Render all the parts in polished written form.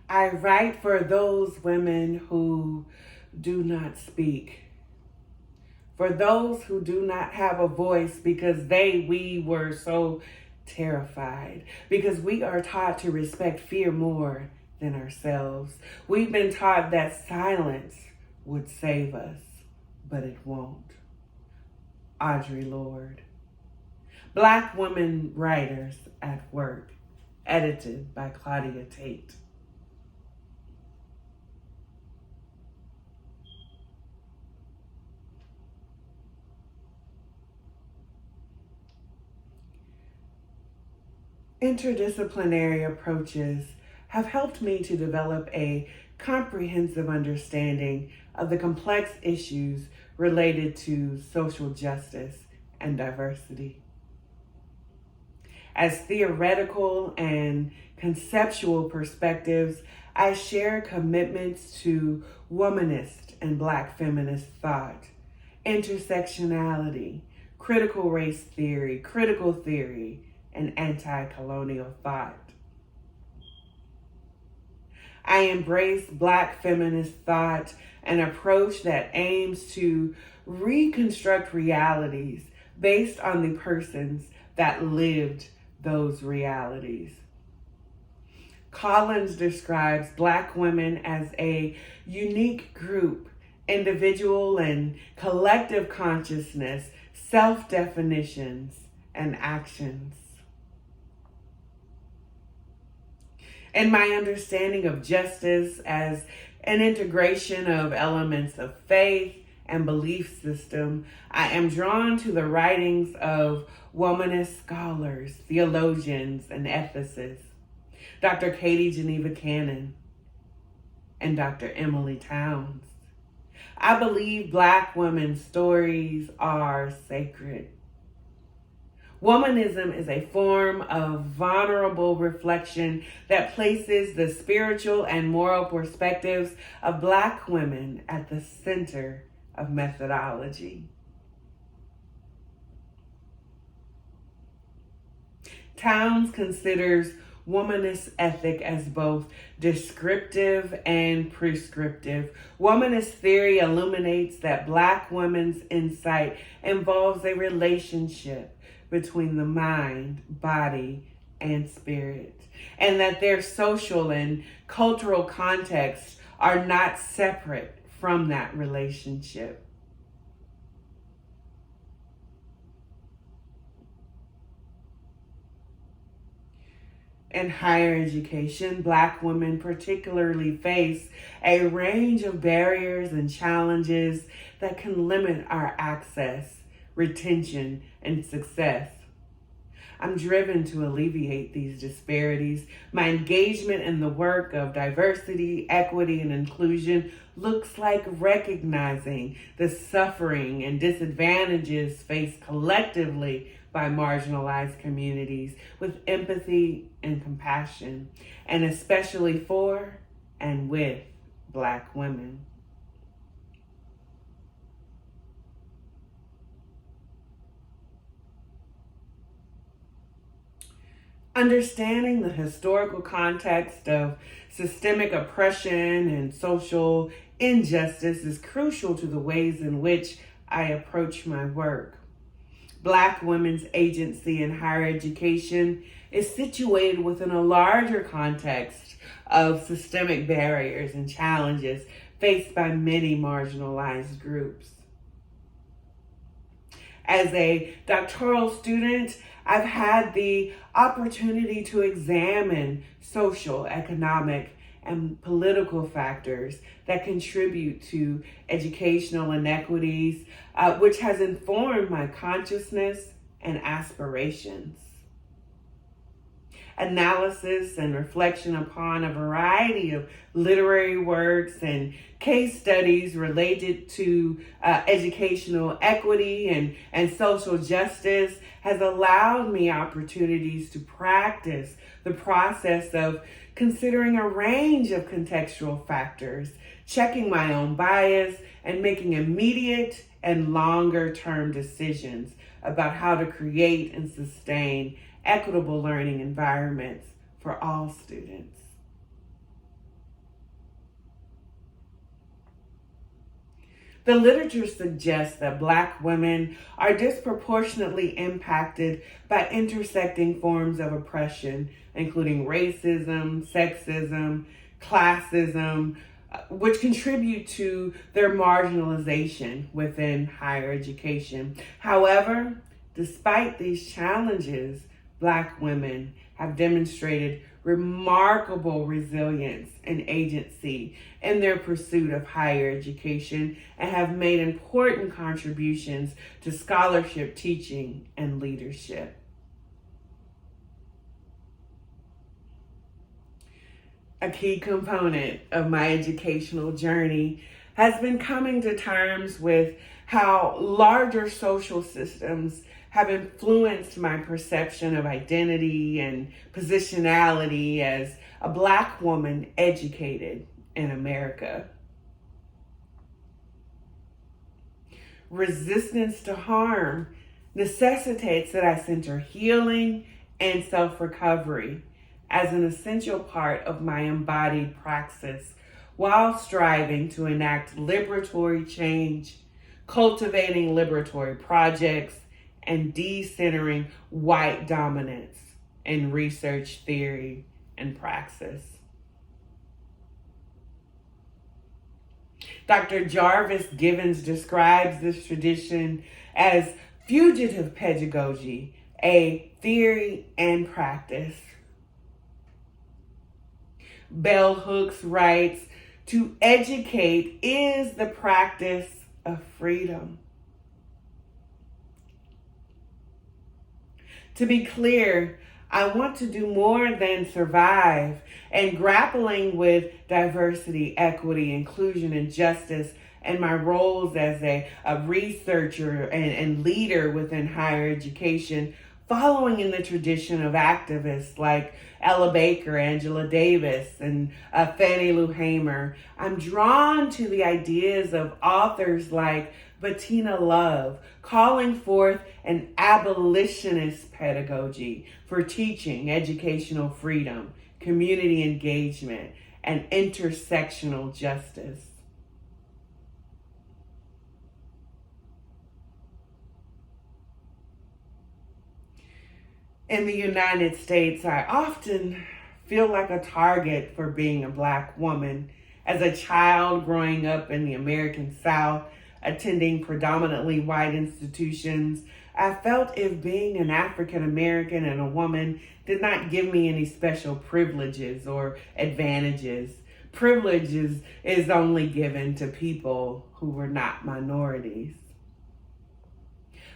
I write for those women who do not speak, for those who do not have a voice because we were so terrified, because we are taught to respect fear more than ourselves. We've been taught that silence would save us, but it won't. Audre Lorde. Black Women Writers at Work, edited by Claudia Tate. Interdisciplinary approaches have helped me to develop a comprehensive understanding of the complex issues related to social justice and diversity. As theoretical and conceptual perspectives, I share commitments to womanist and Black feminist thought, intersectionality, critical race theory, critical theory, and anti-colonial thought. I embrace Black feminist thought, an approach that aims to reconstruct realities based on the persons that lived those realities. Collins describes Black women as a unique group, individual and collective consciousness, self-definitions, and actions. And my understanding of justice as an integration of elements of faith and belief system, I am drawn to the writings of womanist scholars, theologians, and ethicists, Dr. Katie Geneva Cannon and Dr. Emily Towns. I believe Black women's stories are sacred. Womanism is a form of vulnerable reflection that places the spiritual and moral perspectives of Black women at the center of methodology. Towns considers womanist ethic as both descriptive and prescriptive. Womanist theory illuminates that Black women's insight involves a relationship between the mind, body, and spirit, and that their social and cultural contexts are not separate from that relationship. In higher education, Black women particularly face a range of barriers and challenges that can limit our access, retention, and success. I'm driven to alleviate these disparities. My engagement in the work of diversity, equity, and inclusion looks like recognizing the suffering and disadvantages faced collectively by marginalized communities with empathy and compassion, and especially for and with Black women. Understanding the historical context of systemic oppression and social injustice is crucial to the ways in which I approach my work. Black women's agency in higher education is situated within a larger context of systemic barriers and challenges faced by many marginalized groups. As a doctoral student, I've had the opportunity to examine social, economic, and political factors that contribute to educational inequities, which has informed my consciousness and aspirations. Analysis and reflection upon a variety of literary works and case studies related to educational equity and social justice has allowed me opportunities to practice the process of considering a range of contextual factors, checking my own bias, and making immediate and longer-term decisions about how to create and sustain equitable learning environments for all students. The literature suggests that Black women are disproportionately impacted by intersecting forms of oppression, including racism, sexism, classism, which contribute to their marginalization within higher education. However, despite these challenges, Black women have demonstrated remarkable resilience and agency in their pursuit of higher education and have made important contributions to scholarship, teaching, and leadership. A key component of my educational journey has been coming to terms with how larger social systems have influenced my perception of identity and positionality as a Black woman educated in America. Resistance to harm necessitates that I center healing and self-recovery as an essential part of my embodied praxis while striving to enact liberatory change, cultivating liberatory projects, and decentering white dominance in research, theory, and praxis. Dr. Jarvis Givens describes this tradition as fugitive pedagogy, a theory and practice. Bell Hooks writes, "To educate is the practice of freedom." To be clear, I want to do more than survive, and grappling with diversity, equity, inclusion, and justice and my roles as a researcher and leader within higher education, following in the tradition of activists like Ella Baker, Angela Davis, and Fannie Lou Hamer. I'm drawn to the ideas of authors like Bettina Love, calling forth an abolitionist pedagogy for teaching educational freedom, community engagement, and intersectional justice. In the United States, I often feel like a target for being a Black woman. As a child growing up in the American South, attending predominantly white institutions, I felt if being an African American and a woman did not give me any special privileges or advantages. Privileges is only given to people who were not minorities.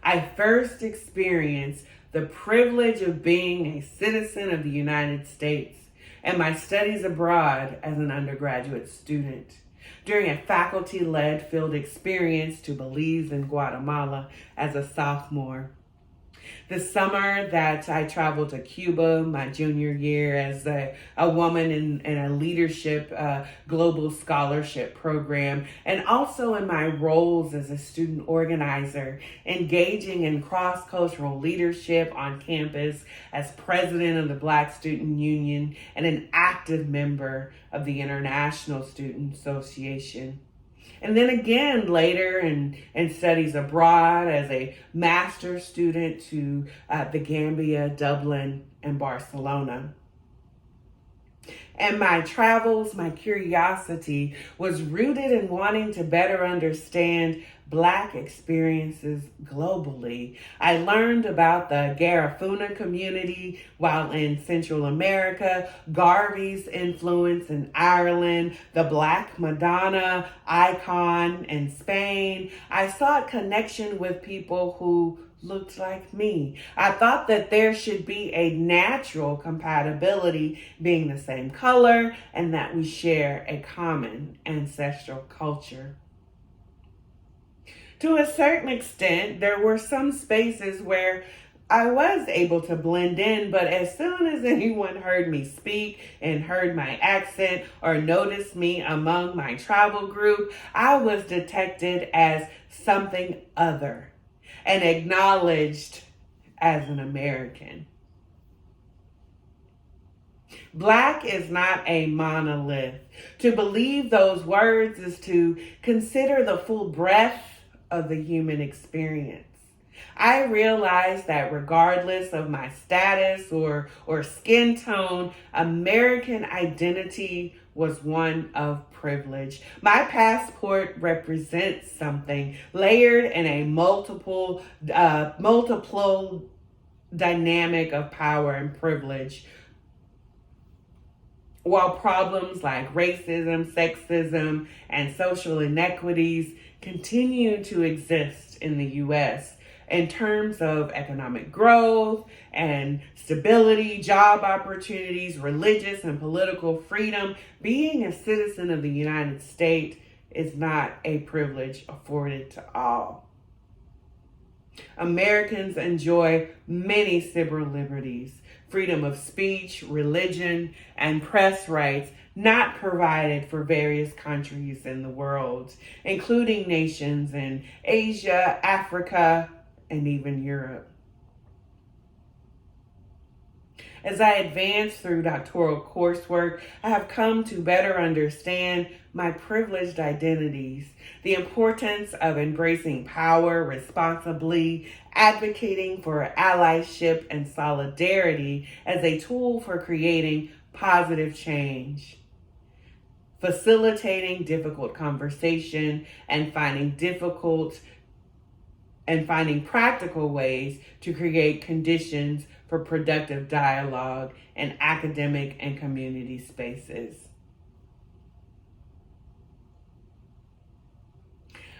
I first experienced the privilege of being a citizen of the United States and my studies abroad as an undergraduate student during a faculty-led field experience to Belize and Guatemala as a sophomore. The summer that I traveled to Cuba, my junior year, as a woman in a leadership global scholarship program, and also in my roles as a student organizer, engaging in cross-cultural leadership on campus as president of the Black Student Union and an active member of the International Student Association. And then again later in studies abroad as a master's student to the Gambia, Dublin, and Barcelona. And my travels, my curiosity was rooted in wanting to better understand Black experiences globally. I learned about the Garifuna community while in Central America, Garvey's influence in Ireland, the Black Madonna icon in Spain. I sought connection with people who looked like me. I thought that there should be a natural compatibility, being the same color, and that we share a common ancestral culture. To a certain extent, there were some spaces where I was able to blend in, but as soon as anyone heard me speak and heard my accent or noticed me among my travel group, I was detected as something other and acknowledged as an American. Black is not a monolith. To believe those words is to consider the full breadth of the human experience. I realize that regardless of my status or skin tone, American identity was one of privilege. My passport represents something layered in a multiple dynamic of power and privilege. While problems like racism, sexism, and social inequities continue to exist in the U.S., in terms of economic growth and stability, job opportunities, religious and political freedom, being a citizen of the United States is not a privilege afforded to all. Americans enjoy many civil liberties, freedom of speech, religion, and press rights not provided for various countries in the world, including nations in Asia, Africa, and even Europe. As I advance through doctoral coursework, I have come to better understand my privileged identities, the importance of embracing power responsibly, advocating for allyship and solidarity as a tool for creating positive change, facilitating difficult conversation and finding practical ways to create conditions for productive dialogue in academic and community spaces.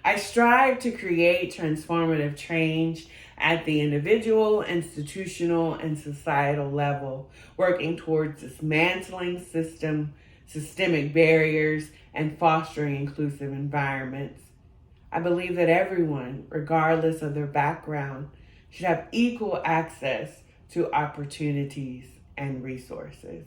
I strive to create transformative change at the individual, institutional, and societal level, working towards dismantling systemic barriers and fostering inclusive environments. I believe that everyone, regardless of their background, should have equal access to opportunities and resources.